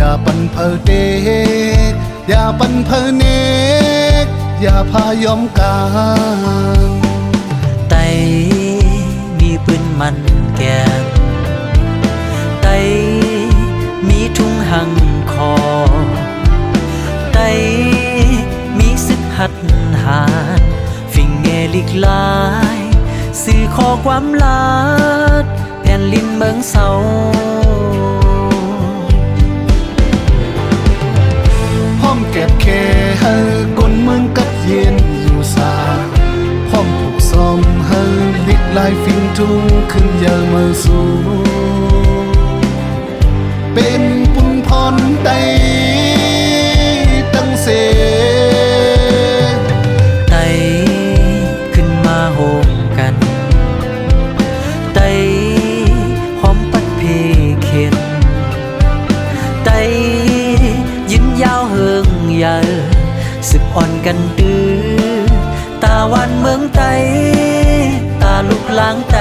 อย่าปันเพอเด็กอย่าปันเพอเนกอย่าพายอมกลางไตมีปืนมันแกนไตมีทุ่งหังคอไตมีสึกหัดหานฟิงเงลิกลายสื่อขอความลาดแผ่นลินเมืองเศร้าพร้อมเก็บเคเฮอกนเมืองกัดเย็นอยู่สาพร้อมผูกซ้อมเฮอลิกลายฟิงทุ่งขึ้นเยอะเมื่อสูเป็นปุนพรไตตั้งเสไตขึ้นมาโฮมกันไตหอมปัดเพเข็นไตยืนยาวเฮิงใหญ่สึกอ่อนกันตื้อตาวันเมืองไตตาลูกล้างไต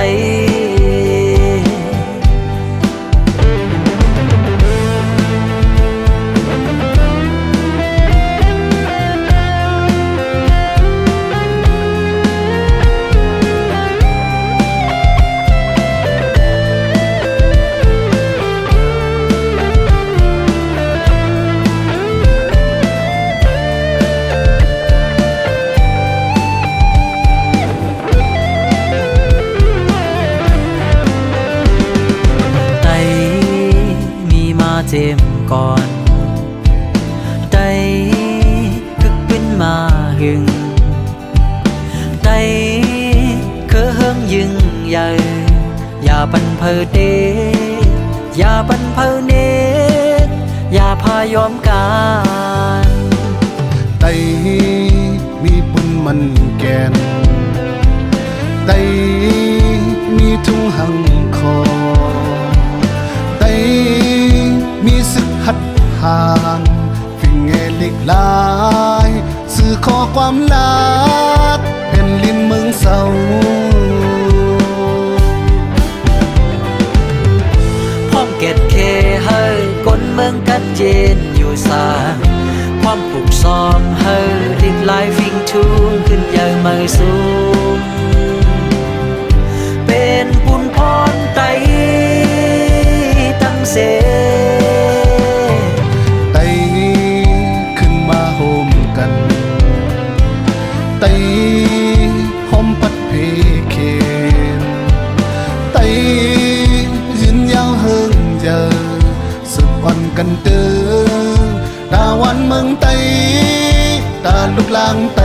เจมก่อนไตคึกเป็นมาหึงไตเคอเฮิงยึงใหญ่อย่าปันเพอเดอย่าปันเพอเนอย่าพายอมการไตมีปุนมันแกนไตมีทุ่งหังคอไตมีสึกหัดหานฟิงเงลิกลายสื่อขอความลาดแผ่นลินเมืองเศร้าพร้อมเก็ดเคเฮอกนเมืองกัดเจนอยู่สาพร้อมปลุกซ้อมเฮอลิกลายฟิงทูขึ้นเยอะเมื่อสูงเป็นปุนพรไตตั้งเสไตขึ้นมาโฮมกันไตหอมปัดเพเคนไตยืนยาวเฮิงเจอสุดวันกันเตอตาวันเมืองไตตาลูกลางไต